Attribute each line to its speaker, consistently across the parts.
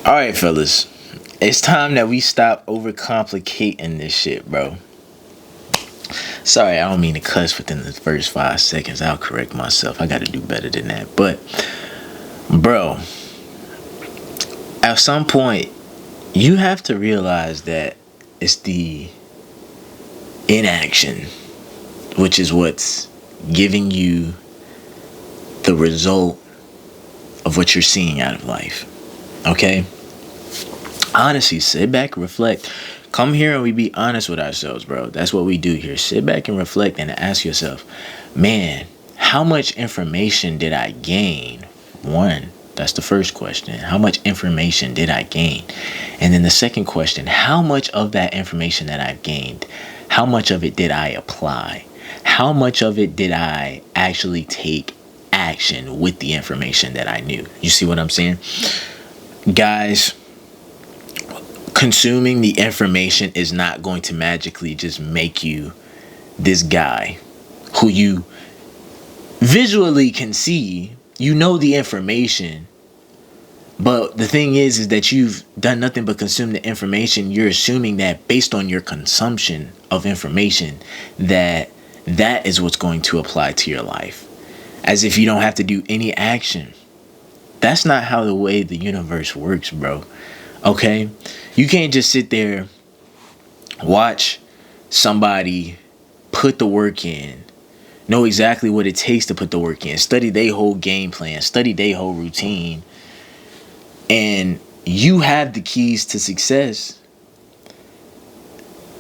Speaker 1: All right, fellas. It's time that we stop overcomplicating this shit, bro. Sorry, I don't mean to cuss within the first 5 seconds. I'll correct myself. I got to do better than that. But, bro, at some point, you have to realize that it's the inaction, which is what's giving you the result of what you're seeing out of life. Okay? Honestly, sit back, reflect. Come here and we be honest with ourselves, bro. That's what we do here. Sit back and reflect and ask yourself, man, how much information did I gain? One, that's the first question. How much information did I gain? And then the second question, how much of that information that I've gained, how much of it did I apply? How much of it did I actually take action with the information that I knew? You see what I'm saying? Guys, consuming the information is not going to magically just make you this guy who you visually can see. You know the information, but the thing is that you've done nothing but consume the information. You're assuming that based on your consumption of information, that is what's going to apply to your life, as if you don't have to do any action. That's not how the way the universe works, bro. Okay? You can't just sit there, watch somebody put the work in, know exactly what it takes to put the work in, study their whole game plan, study their whole routine, and you have the keys to success.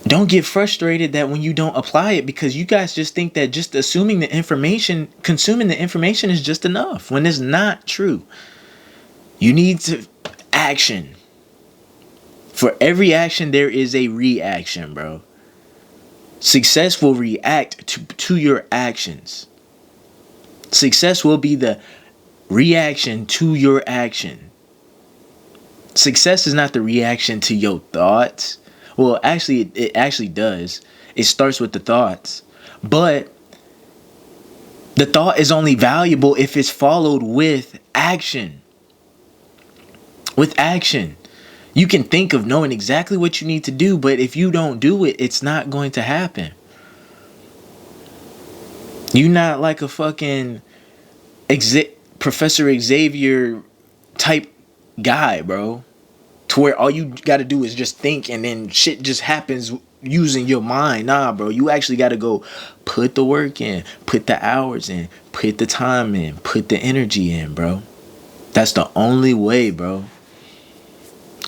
Speaker 1: Don't get frustrated that when you don't apply it, because you guys just think that just assuming the information, consuming the information is just enough, when it's not true. You need to action. For every action, there is a reaction, bro. Success will react to your actions. Success will be the reaction to your action. Success is not the reaction to your thoughts. Well, actually, it actually does. It starts with the thoughts. But the thought is only valuable if it's followed with action. With action. You can think of knowing exactly what you need to do, but if you don't do it, it's not going to happen. You're not like a fucking Professor Xavier type guy, bro. To where all you got to do is just think and then shit just happens using your mind. Nah, bro. You actually got to go put the work in, put the hours in, put the time in, put the energy in, bro. That's the only way, bro.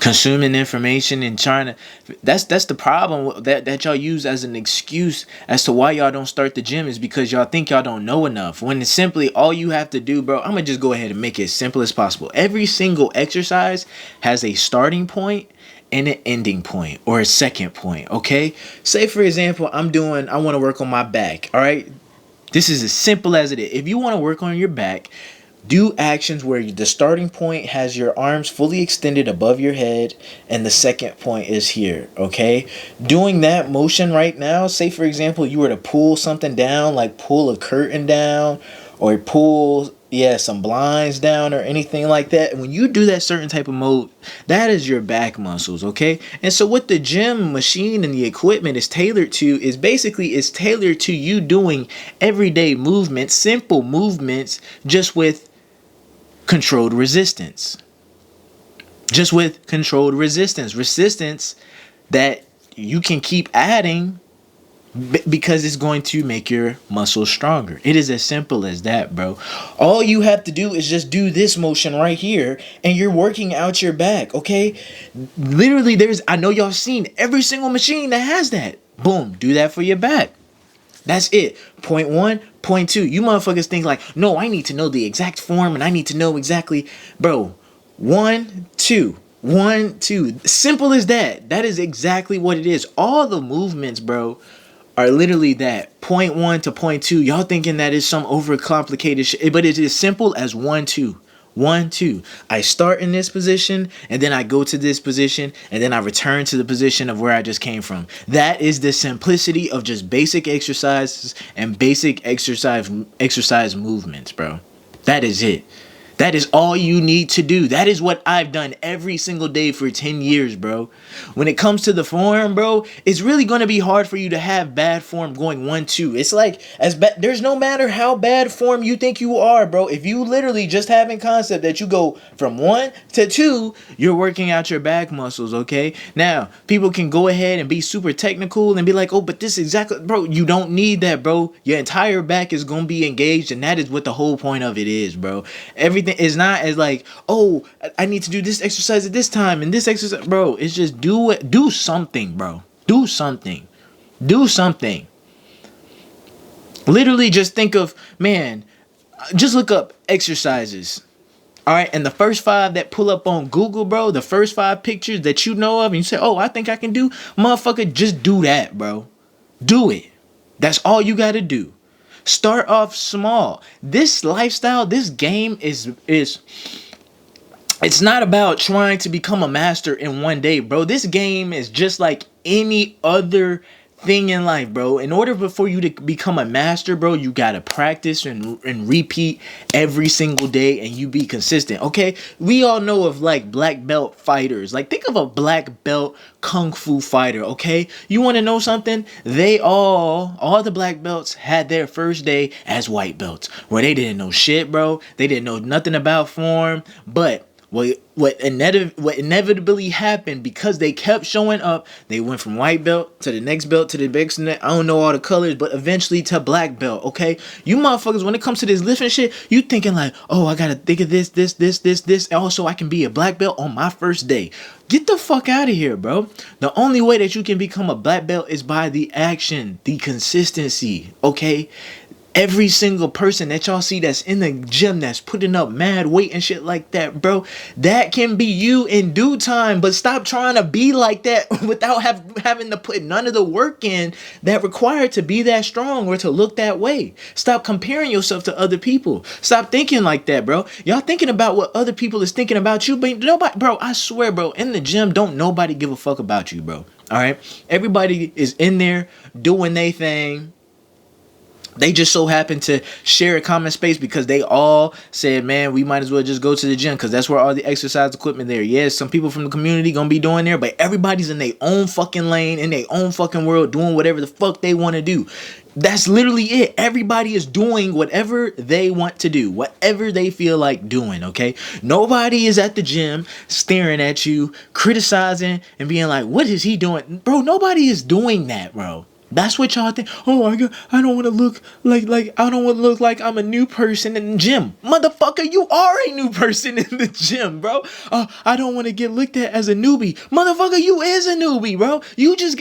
Speaker 1: Consuming information and trying to, that's the problem that y'all use as an excuse as to why y'all don't start the gym, is because y'all think y'all don't know enough, when it's simply all you have to do, bro. I'm gonna just go ahead and make it as simple as possible. Every single exercise has a starting point and an ending point, or a second point. Okay, say for example, I want to work on my back. All right, this is as simple as it is. If you want to work on your back, do actions where the starting point has your arms fully extended above your head and the second point is here, okay? Doing that motion right now, say for example, you were to pull something down, like pull a curtain down or pull, some blinds down or anything like that. When you do that certain type of mode, that is your back muscles, okay? And so what the gym machine and the equipment is tailored to is basically it's tailored to you doing everyday movements, simple movements, just with controlled resistance. Just with controlled resistance. Resistance that you can keep adding because it's going to make your muscles stronger. It is as simple as that, bro. All you have to do is just do this motion right here and you're working out your back, okay? Literally, I know y'all seen every single machine that has that. Boom, do that for your back. That's it. Point one, point two. You motherfuckers think like, no, I need to know the exact form and I need to know exactly. Bro, 1, 2. 1, 2. Simple as that. That is exactly what it is. All the movements, bro, are literally that. Point 1 to point 2. Y'all thinking that is some overcomplicated shit. But it is simple as 1, 2. 1, 2. I start in this position and then I go to this position and then I return to the position of where I just came from. That is the simplicity of just basic exercises and basic exercise movements, bro. That is it. That is all you need to do. That is what I've done every single day for 10 years, bro. When it comes to the form, bro, it's really going to be hard for you to have bad form going 1-2. It's like, there's no matter how bad form you think you are, bro. If you literally just having concept that you go from 1 to 2, you're working out your back muscles, okay? Now, people can go ahead and be super technical and be like, oh, but this exactly, bro, you don't need that, bro. Your entire back is going to be engaged, and that is what the whole point of it is, bro. Everything is not as like, oh, I need to do this exercise at this time and this exercise, bro. It's just do it. Do something, bro. Do something. Do something. Literally just think of, man, just look up exercises. All right, and the first 5 that pull up on Google, bro, the first 5 pictures that you know of and you say, oh, I think I can do, motherfucker, just do that, bro. Do it. That's all you got to do. Start off small. This lifestyle, this game is it's not about trying to become a master in one day, bro. This game is just like any other thing in life, bro. In order for you to become a master, bro, you gotta practice and repeat every single day, and you be consistent. Okay, we all know of like black belt fighters. Like, think of a black belt kung fu fighter. Okay, you want to know something? They all the black belts had their first day as white belts, where they didn't know shit, bro. They didn't know nothing about form, but what inevitably happened, because they kept showing up, they went from white belt to the next belt to the next, I don't know all the colors, but eventually to black belt. Okay, you motherfuckers, when it comes to this lifting shit, you thinking like, oh, I gotta think of this, also I can be a black belt on my first day. Get the fuck out of here, bro. The only way that you can become a black belt is by the action, the consistency. Okay, every single person that y'all see that's in the gym that's putting up mad weight and shit like that, bro, that can be you in due time. But stop trying to be like that without having to put none of the work in that required to be that strong or to look that way. Stop comparing yourself to other people. Stop thinking like that, bro. Y'all thinking about what other people is thinking about you, but nobody, bro, I swear, bro, in the gym, don't nobody give a fuck about you, bro. All right, everybody is in there doing their thing. They just so happen to share a common space because they all said, man, we might as well just go to the gym because that's where all the exercise equipment there. Yes, some people from the community gonna be doing there, but everybody's in their own fucking lane, in their own fucking world, doing whatever the fuck they want to do. That's literally it. Everybody is doing whatever they want to do, whatever they feel like doing, okay? Nobody is at the gym staring at you, criticizing, and being like, what is he doing? Bro, nobody is doing that, bro. That's what y'all think. Oh, I don't want to look like I don't want to look like I'm a new person in the gym. Motherfucker, you are a new person in the gym, bro. I don't want to get looked at as a newbie. Motherfucker, you is a newbie, bro. You just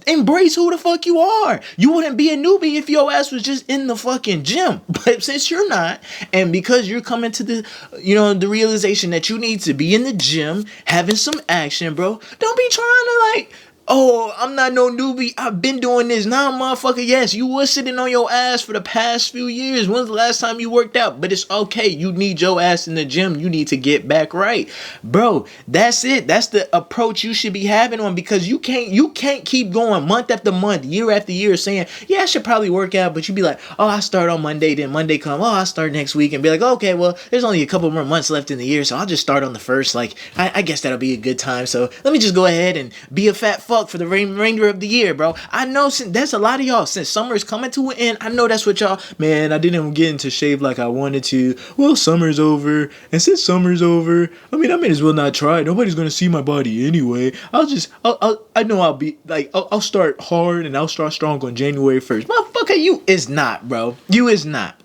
Speaker 1: embrace who the fuck you are. You wouldn't be a newbie if your ass was just in the fucking gym. But since you're not, and because you're coming to the, the realization that you need to be in the gym, having some action, bro. Don't be trying to oh, I'm not no newbie. I've been doing this. Nah, motherfucker, yes, you was sitting on your ass for the past few years. When's the last time you worked out? But it's okay. You need your ass in the gym. You need to get back right. Bro, that's it. That's the approach you should be having on, because you can't keep going month after month, year after year saying, yeah, I should probably work out. But you be like, oh, I start on Monday. Then Monday come, oh, I start next week. And be like, okay, well, there's only a couple more months left in the year. So I'll just start on the first. I guess that'll be a good time. So let me just go ahead and be a fat fuck for the remainder of the year, bro. I know that's a lot of y'all. Since summer is coming to an end, I know that's what y'all, man, I didn't get into shape like I wanted to. Well, summer's over. And since summer's over, I mean, I may as well not try. Nobody's going to see my body anyway. I know I'll be I'll start hard and I'll start strong on January 1st. Motherfucker, you is not, bro. You is not.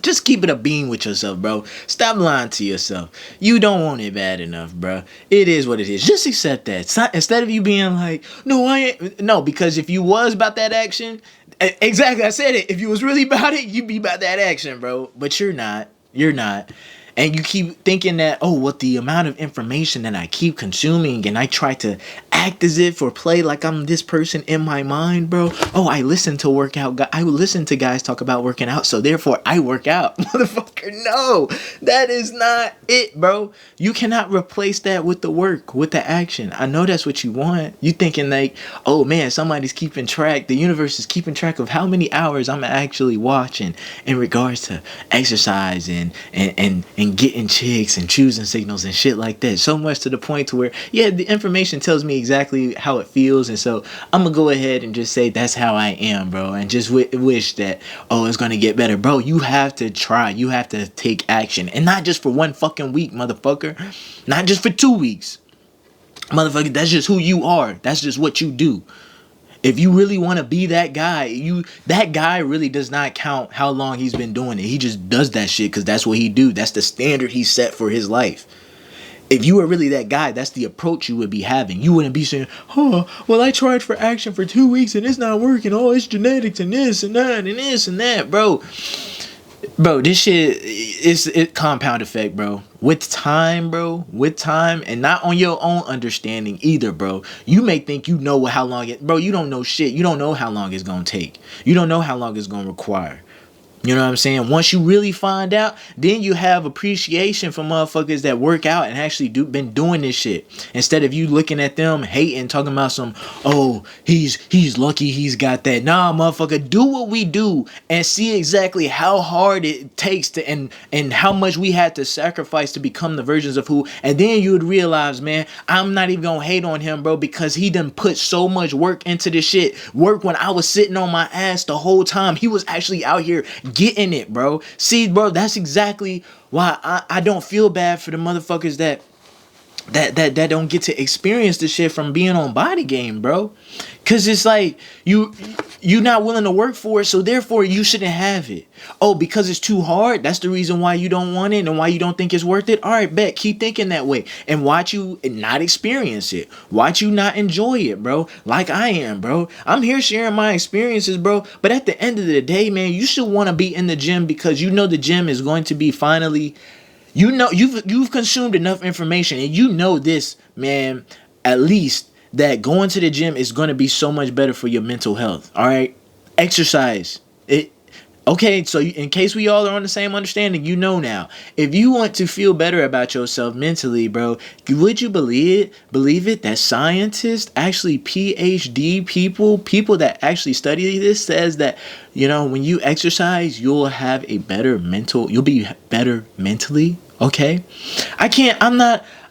Speaker 1: Just keep it a bean with yourself, bro. Stop lying to yourself. You don't want it bad enough, bro. It is what it is. Just accept that. Instead of you being like, no, I ain't. No, because if you was about that action, exactly, I said it. If you was really about it, you'd be about that action, bro. But you're not. You're not. And you keep thinking that, oh, what the amount of information that I keep consuming and I try to act as if or play like I'm this person in my mind, bro. Oh, I listen to I listen to guys talk about working out, so therefore I work out. Motherfucker, no. That is not it, bro. You cannot replace that with the work, with the action. I know that's what you want. You thinking like, oh man, somebody's keeping track. The universe is keeping track of how many hours I'm actually watching in regards to exercise and getting chicks and choosing signals and shit like that. So much to the point to where, yeah, the information tells me exactly how it feels, and so I'm gonna go ahead and just say that's how I am, bro, and just wish that, oh, it's gonna get better. Bro, you have to try. You have to take action, and not just for one fucking week, motherfucker. Not just for 2 weeks, motherfucker. That's just who you are. That's just what you do. If you really want to be that guy, that guy really does not count how long he's been doing it. He just does that shit because that's what he do. That's the standard he set for his life. If you were really that guy, that's the approach you would be having. You wouldn't be saying, oh, well, I tried for action for 2 weeks and it's not working. Oh, it's genetics and this and that and this and that, bro. Bro, this shit is compound effect, bro. With time, bro. With time, and not on your own understanding either, bro. You may think you know how long bro, you don't know shit. You don't know how long it's gonna take. You don't know how long it's gonna require. You know what I'm saying? Once you really find out, then you have appreciation for motherfuckers that work out and actually been doing this shit. Instead of you looking at them, hating, talking about some, oh, he's lucky he's got that. Nah, motherfucker, do what we do and see exactly how hard it takes to and how much we had to sacrifice to become the versions of who. And then you would realize, man, I'm not even gonna hate on him, bro, because he done put so much work into this shit. Work when I was sitting on my ass the whole time. He was actually out here getting it, bro. See, bro, that's exactly why I don't feel bad for the motherfuckers that don't get to experience the shit from being on Body Game, bro. Cause it's like you not willing to work for it, so therefore you shouldn't have it. Oh, because it's too hard, that's the reason why you don't want it and why you don't think it's worth it. All right, bet, keep thinking that way and watch you not experience it. Watch you not enjoy it, bro. Like I am, bro. I'm here sharing my experiences, bro. But at the end of the day, man, you should want to be in the gym because you know the gym is going to be finally. You know you've consumed enough information and you know this, man, at least that going to the gym is going to be so much better for your mental health. All right? Exercise. Okay, so in case we all are on the same understanding, you know now. If you want to feel better about yourself mentally, bro, would you believe it that scientists, actually PhD people that actually study this says that, you know, when you exercise, you'll be better mentally, okay?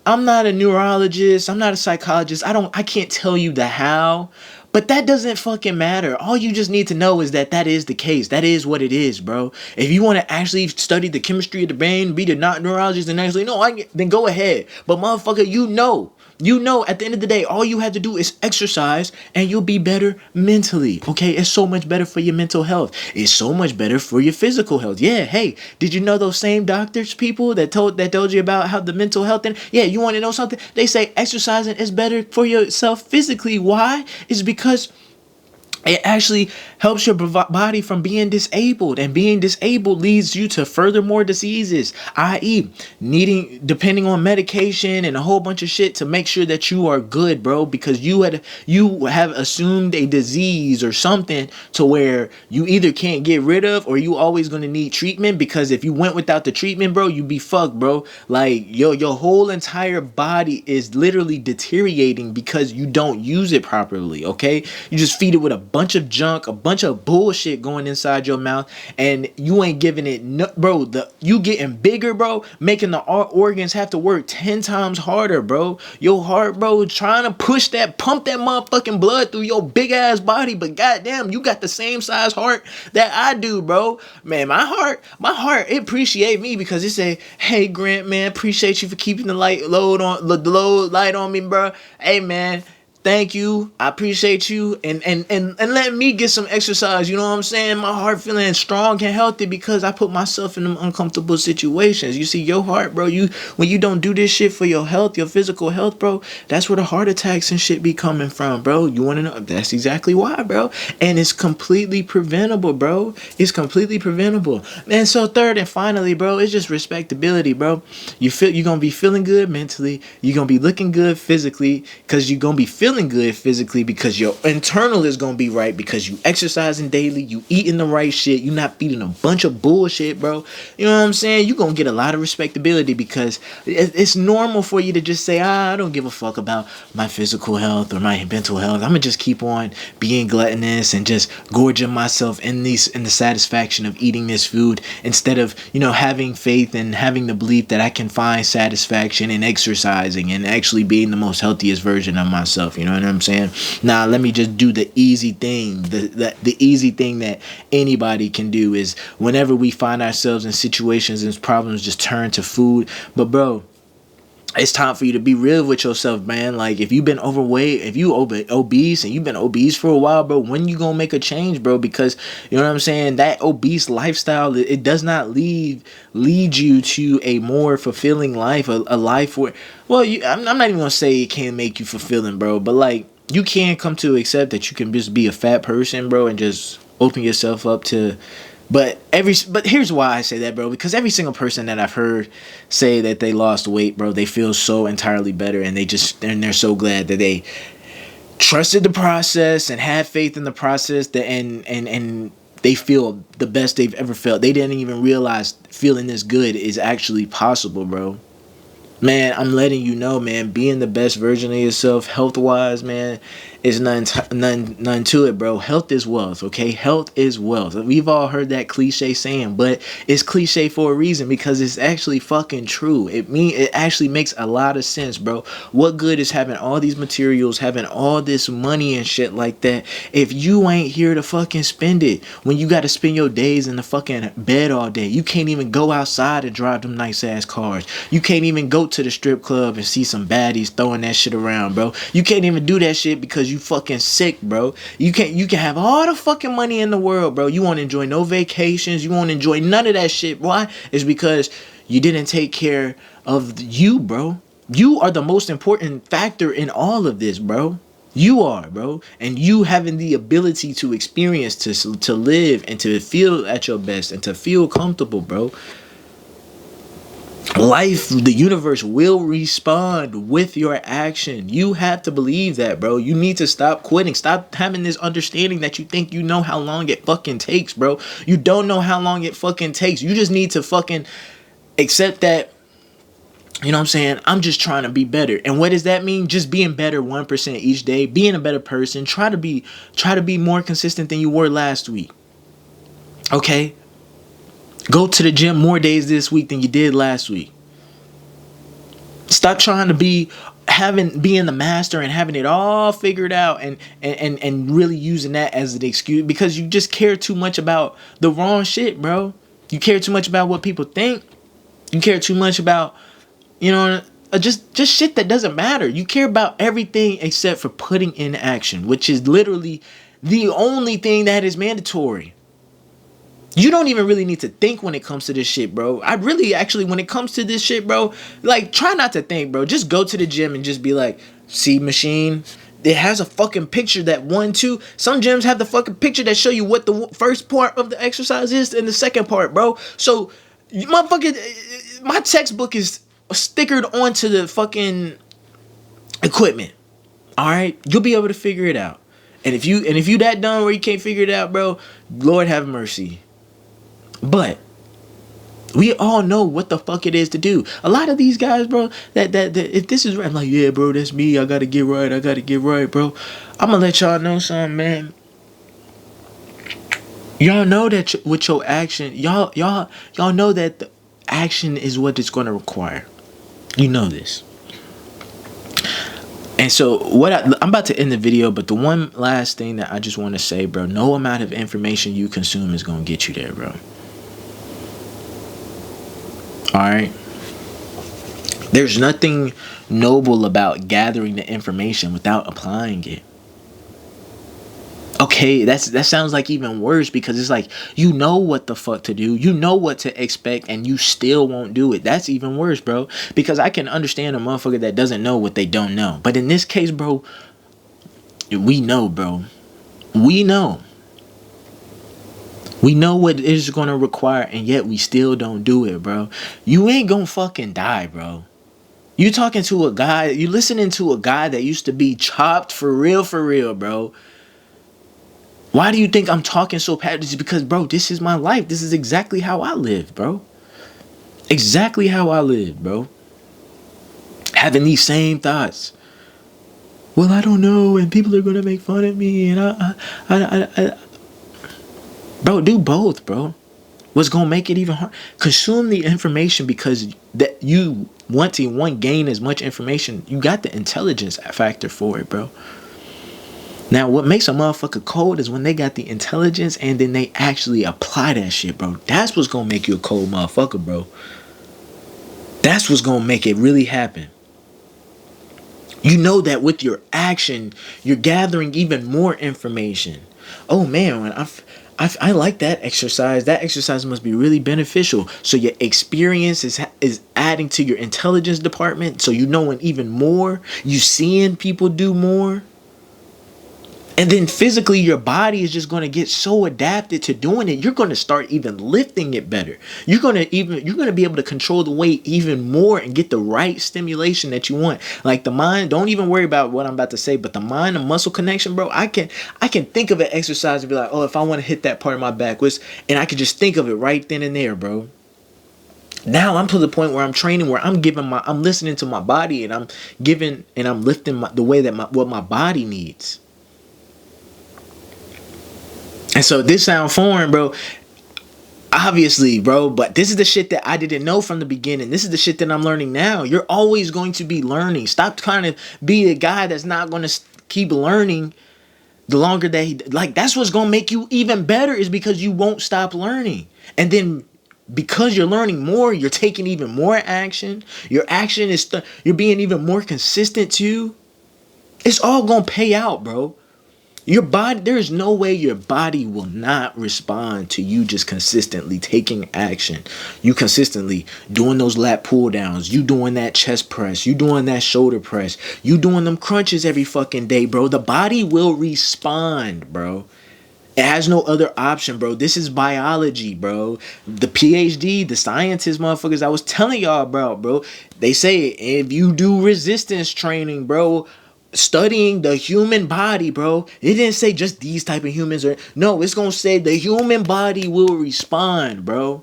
Speaker 1: I'm not a neurologist, I'm not a psychologist. I can't tell you the how. But that doesn't fucking matter. All you just need to know is that is the case. That is what it is, bro. If you want to actually study the chemistry of the brain, be the neurologist and actually then go ahead. But motherfucker, you know, at the end of the day, all you have to do is exercise and you'll be better mentally. Okay, it's so much better for your mental health. It's so much better for your physical health. Yeah, hey, did you know those same doctors, people that told you about how the mental health and yeah, you want to know something? They say exercising is better for yourself physically. Why? It's because it actually helps your body from being disabled, and being disabled leads you to furthermore diseases, i.e. depending on medication and a whole bunch of shit to make sure that you are good, bro, because you have assumed a disease or something to where you either can't get rid of or you always going to need treatment, because if you went without the treatment, bro, you'd be fucked, bro. Like your whole entire body is literally deteriorating because you don't use it properly, okay? You just feed it with a bunch of junk, a bunch of bullshit going inside your mouth, and you ain't giving it bro. You getting bigger, bro, making the organs have to work 10 times harder, bro. Your heart, bro, trying to pump that motherfucking blood through your big ass body, but goddamn, you got the same size heart that I do, bro. Man, my heart, it appreciate me because it say, hey Grant, man, appreciate you for keeping the load light on me, bro. Hey man, thank you. I appreciate you. And let me get some exercise. You know what I'm saying? My heart feeling strong and healthy because I put myself in them uncomfortable situations. You see, your heart, bro, when you don't do this shit for your health, your physical health, bro, that's where the heart attacks and shit be coming from, bro. You want to know? That's exactly why, bro. And it's completely preventable, bro. It's completely preventable. And so third and finally, bro, it's just respectability, bro. You're going to be feeling good mentally. You're going to be looking good physically because you're going to be feeling feeling good physically because your internal is gonna be right because you exercising daily, you eating the right shit, you not feeding a bunch of bullshit, bro. You know what I'm saying? You gonna get a lot of respectability because it's normal for you to just say, I don't give a fuck about my physical health or my mental health. I'm gonna just keep on being gluttonous and just gorging myself in the satisfaction of eating this food instead of, you know, having faith and having the belief that I can find satisfaction in exercising and actually being the most healthiest version of myself. You know what I'm saying? Nah, let me just do the easy thing. The easy thing that anybody can do is whenever we find ourselves in situations and problems, just turn to food. But bro, it's time for you to be real with yourself, man. Like, if you've been overweight, if you obese and you've been obese for a while, bro, when you gonna make a change, bro? Because, you know what I'm saying, that obese lifestyle, it does not lead you to a more fulfilling life, a life where, well, I'm not even gonna say it can't make you fulfilling, bro, but like, you can come to accept that you can just be a fat person, bro, and just open yourself up to. But here's why I say that, bro, because every single person that I've heard say that they lost weight, bro, they feel so entirely better, and they're so glad that they trusted the process and had faith in the process, that and they feel the best they've ever felt. They didn't even realize feeling this good is actually possible, bro. Man, I'm letting you know, man, being the best version of yourself health-wise, man, is none to it, bro. Health is wealth, okay? Health is wealth. We've all heard that cliche saying, but it's cliche for a reason because it's actually fucking true. It actually makes a lot of sense, bro. What good is having all these materials, having all this money and shit like that if you ain't here to fucking spend it? When you got to spend your days in the fucking bed all day. You can't even go outside and drive them nice-ass cars. You can't even go to the strip club and see some baddies throwing that shit around, bro. You can't even do that shit because you fucking sick, bro. You can have all the fucking money in the world, bro. You won't enjoy no vacations. You won't enjoy none of that shit. Why? It's because you didn't take care of you, bro. You are the most important factor in all of this, bro. You are, bro. And you having the ability to experience, to live, and to feel at your best, and to feel comfortable, bro. Life, the universe will respond with your action. You have to believe that, bro. You need to stop quitting. Stop having this understanding that you think you know how long it fucking takes, bro. You don't know how long it fucking takes. You just need to fucking accept that, you know what I'm saying? I'm just trying to be better. And what does that mean? Just being better 1% each day, being a better person. Try to be more consistent than you were last week. Okay? Go to the gym more days this week than you did last week. Stop trying to being the master and having it all figured out and really using that as an excuse because you just care too much about the wrong shit, bro. You care too much about what people think. You care too much about, you know, just shit that doesn't matter. You care about everything except for putting in action, which is literally the only thing that is mandatory. You don't even really need to think when it comes to this shit, bro. When it comes to this shit, bro, like, try not to think, bro. Just go to the gym and just be like, see machine. It has a fucking picture that 1, 2. Some gyms have the fucking picture that show you what the first part of the exercise is and the second part, bro. So, my textbook is stickered onto the fucking equipment. All right? You'll be able to figure it out. And if you that dumb where you can't figure it out, bro, Lord have mercy. But we all know what the fuck it is to do. A lot of these guys, bro, that if this is right, I'm like, yeah, bro, that's me. I gotta get right, bro. I'm gonna let y'all know something, man. Y'all know that with your action, y'all know that the action is what it's gonna require. You know this. And so I'm about to end the video, but the one last thing that I just want to say, bro, no amount of information you consume is gonna get you there, bro. Alright? There's nothing noble about gathering the information without applying it. Okay, that sounds like even worse because it's like you know what the fuck to do, you know what to expect, and you still won't do it. That's even worse, bro. Because I can understand a motherfucker that doesn't know what they don't know. But in this case, bro, we know, bro. We know. We know what it is going to require, and yet we still don't do it, bro. You ain't gonna fucking die, bro. You talking to a guy, you listening to a guy that used to be chopped for real, bro. Why do you think I'm talking so passionately? Because, bro, this is my life. This is exactly how I live, bro. Exactly how I live, bro. Having these same thoughts. Well, I don't know, and people are gonna make fun of me, and I bro, do both, bro. What's gonna make it even hard? Consume the information because that you want to gain as much information. You got the intelligence factor for it, bro. Now, what makes a motherfucker cold is when they got the intelligence and then they actually apply that shit, bro. That's what's gonna make you a cold motherfucker, bro. That's what's gonna make it really happen. You know that with your action, you're gathering even more information. Oh man, I like that exercise. That exercise must be really beneficial. So your experience is adding to your intelligence department. So you knowing even more. You seeing people do more. And then physically, your body is just going to get so adapted to doing it. You're going to start even lifting it better. You're going to be able to control the weight even more and get the right stimulation that you want. Like the mind, don't even worry about what I'm about to say, but the mind and muscle connection, bro. I can think of an exercise and be like, oh, if I want to hit that part of my back, and I can just think of it right then and there, bro. Now I'm to the point where I'm training, where I'm listening to my body, and I'm lifting the way that what my body needs. And so this sound foreign, bro. Obviously, bro, but this is the shit that I didn't know from the beginning. This is the shit that I'm learning now. You're always going to be learning. Stop trying to be a guy that's not going to keep learning the longer that that's what's going to make you even better, is because you won't stop learning. And then because you're learning more, you're taking even more action. Your action is you're being even more consistent too. It's all going to pay out, bro. Your body, there is no way your body will not respond to you just consistently taking action. You consistently doing those lat pull downs. You doing that chest press. You doing that shoulder press. You doing them crunches every fucking day, bro. The body will respond, bro. It has no other option, bro. This is biology, bro. The PhD, the scientists, motherfuckers, I was telling y'all about, bro. They say if you do resistance training, bro, studying the human body, bro. It didn't say just these type of humans, or no, it's gonna say the human body will respond, bro.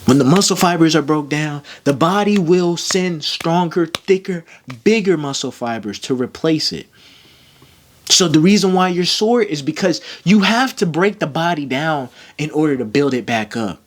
Speaker 1: When the muscle fibers are broke down, the body will send stronger, thicker, bigger muscle fibers to replace it. So the reason why you're sore is because you have to break the body down in order to build it back up.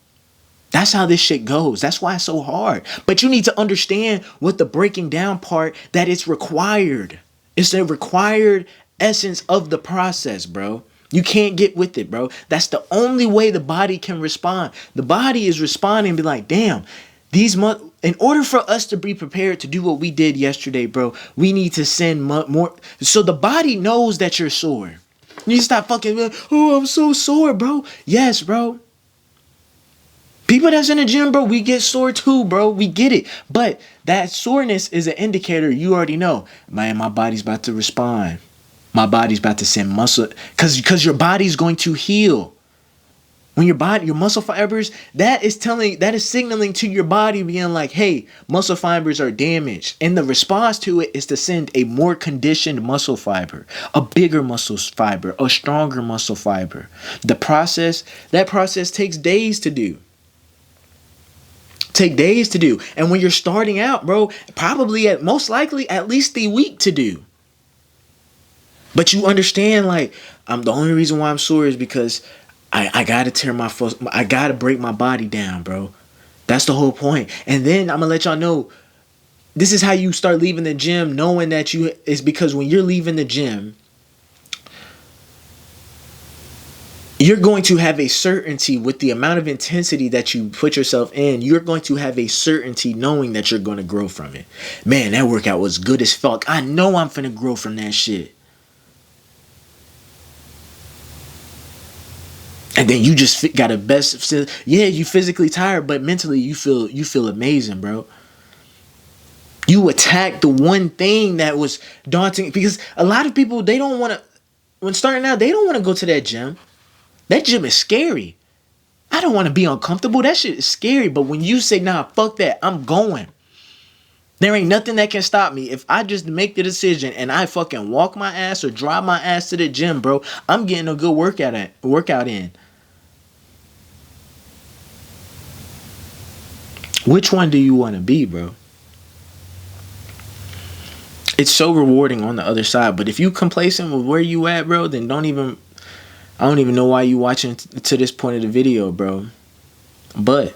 Speaker 1: That's how this shit goes. That's why it's so hard. But you need to understand what the breaking down part, that it's required. It's a required essence of the process, bro. You can't get with it, bro. That's the only way the body can respond. The body is responding and be like, damn, in order for us to be prepared to do what we did yesterday, bro, we need to send more. So the body knows that you're sore. You need to stop fucking, oh, I'm so sore, bro. Yes, bro. People that's in the gym, bro, we get sore too, bro. We get it. But that soreness is an indicator. You already know, man, my body's about to respond. My body's about to send muscle. Because your body's going to heal. When your muscle fibers, that is signaling to your body, being like, hey, muscle fibers are damaged. And the response to it is to send a more conditioned muscle fiber, a bigger muscle fiber, a stronger muscle fiber. That process takes days to do. And when you're starting out, bro, probably most likely at least a week to do. But you understand, like, the only reason why I'm sore is because I gotta I gotta break my body down, bro. That's the whole point. And then I'm gonna let y'all know, this is how you start leaving the gym, knowing that it's because when you're leaving the gym, you're going to have a certainty with the amount of intensity that you put yourself in. You're going to have a certainty knowing that you're going to grow from it. Man, that workout was good as fuck. I know I'm finna grow from that shit. And then you just got a best. Yeah, you physically tired, but mentally you feel amazing, bro. You attack the one thing that was daunting, because a lot of people, they don't want to, when starting out, they don't want to go to that gym. That gym is scary. I don't want to be uncomfortable. That shit is scary. But when you say, nah, fuck that, I'm going. There ain't nothing that can stop me. If I just make the decision and I fucking walk my ass or drive my ass to the gym, bro, I'm getting a good workout in. Which one do you want to be, bro? It's so rewarding on the other side. But if you complacent with where you at, bro, then I don't even know why you watching to this point of the video, bro. But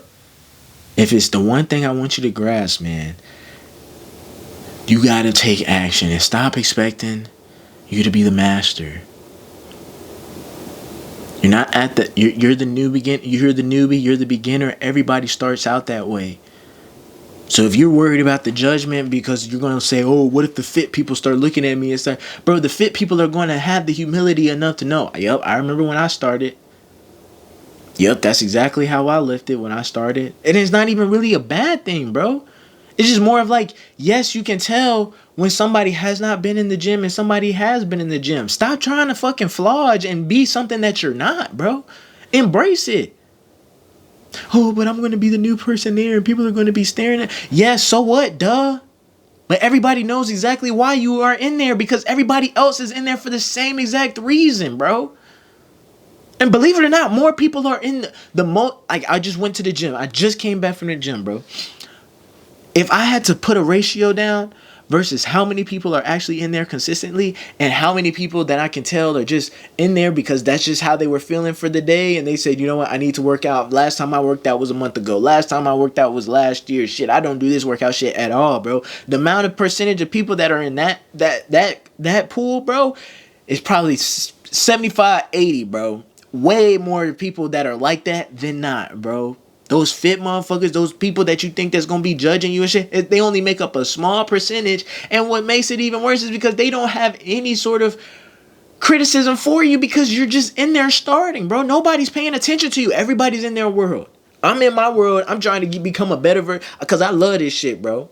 Speaker 1: if it's the one thing I want you to grasp, man, you gotta take action and stop expecting you to be the master. You're not at the you're the newbie, you're the beginner. Everybody starts out that way. So if you're worried about the judgment because you're going to say, oh, what if the fit people start looking at me and say, bro, the fit people are going to have the humility enough to know, yep, I remember when I started. Yep, that's exactly how I lifted when I started. And it's not even really a bad thing, bro. It's just more of like, yes, you can tell when somebody has not been in the gym and somebody has been in the gym. Stop trying to fucking flodge and be something that you're not, bro. Embrace it. Oh, but I'm going to be the new person there and people are going to be staring at. Yeah, so what? Duh. But everybody knows exactly why you are in there because everybody else is in there for the same exact reason, bro. And believe it or not, more people are in the like, I just went to the gym. I just came back from the gym, bro. If I had to put a ratio down versus how many people are actually in there consistently and how many people that I can tell are just in there because that's just how they were feeling for the day and they said, you know what, I need to work out. Last time I worked out was a month ago. Last time I worked out was last year. Shit, I don't do this workout shit at all, bro. The amount of percentage of people that are in that pool, bro, is probably 75-80, bro. Way more people that are like that than not, bro. Those fit motherfuckers, those people that you think that's gonna be judging you and shit, they only make up a small percentage. And what makes it even worse is because they don't have any sort of criticism for you because you're just in there starting, bro. Nobody's paying attention to you. Everybody's in their world. I'm in my world. I'm trying to become a better version because I love this shit, bro.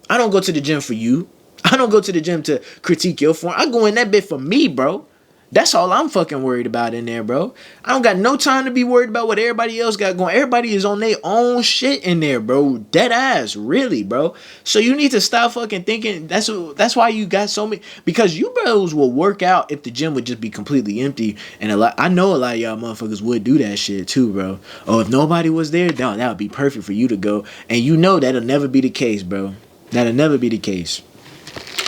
Speaker 1: I don't go to the gym for you. I don't go to the gym to critique your form. I go in that bit for me, bro. That's all I'm fucking worried about in there, bro. I don't got no time to be worried about what everybody else got going. Everybody is on their own shit in there, bro. Dead ass, really, bro. So you need to stop fucking thinking. That's why you got so many. Because you bros will work out if the gym would just be completely empty. And I know a lot of y'all motherfuckers would do that shit too, bro. Oh, if nobody was there, that would be perfect for you to go. And you know that'll never be the case, bro. That'll never be the case.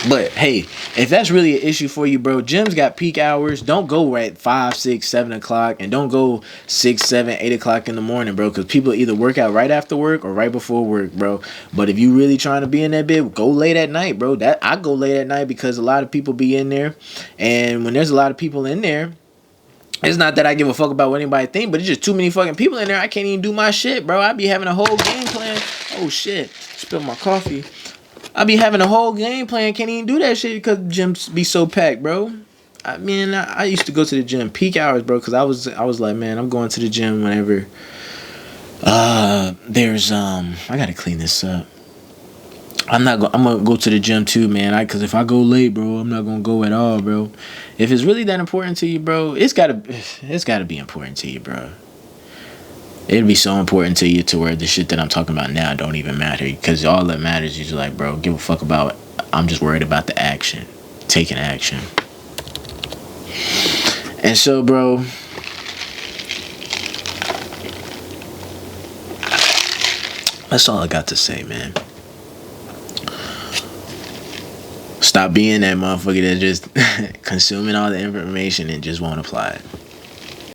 Speaker 1: But hey, if that's really an issue for you, bro, gyms got peak hours. Don't go at 5, 6, 7 o'clock, and don't go 6, 7, 8 o'clock in the morning, bro, because people either work out right after work or right before work, bro. But if you really trying to be in that bit, go late at night, bro. I go late at night because a lot of people be in there, and when there's a lot of people in there, it's not that I give a fuck about what anybody think, but it's just too many fucking people in there. I can't even do my shit, bro. I be having a whole game plan. Oh shit, spilled my coffee. I be having a whole game plan, can't even do that shit because gyms be so packed, bro. I mean, I used to go to the gym peak hours, bro, because I was like, man, I'm going to the gym whenever there's I gotta clean this up. I'm gonna go to the gym too, man. Because if I go late, bro, I'm not gonna go at all, bro. If it's really that important to you, bro, it's gotta be important to you, bro. It'd be so important to you to where the shit that I'm talking about now don't even matter. Because all that matters is like, bro, give a fuck about. I'm just worried about the action. Taking action. And so, bro, that's all I got to say, man. Stop being that motherfucker that just consuming all the information and just won't apply it.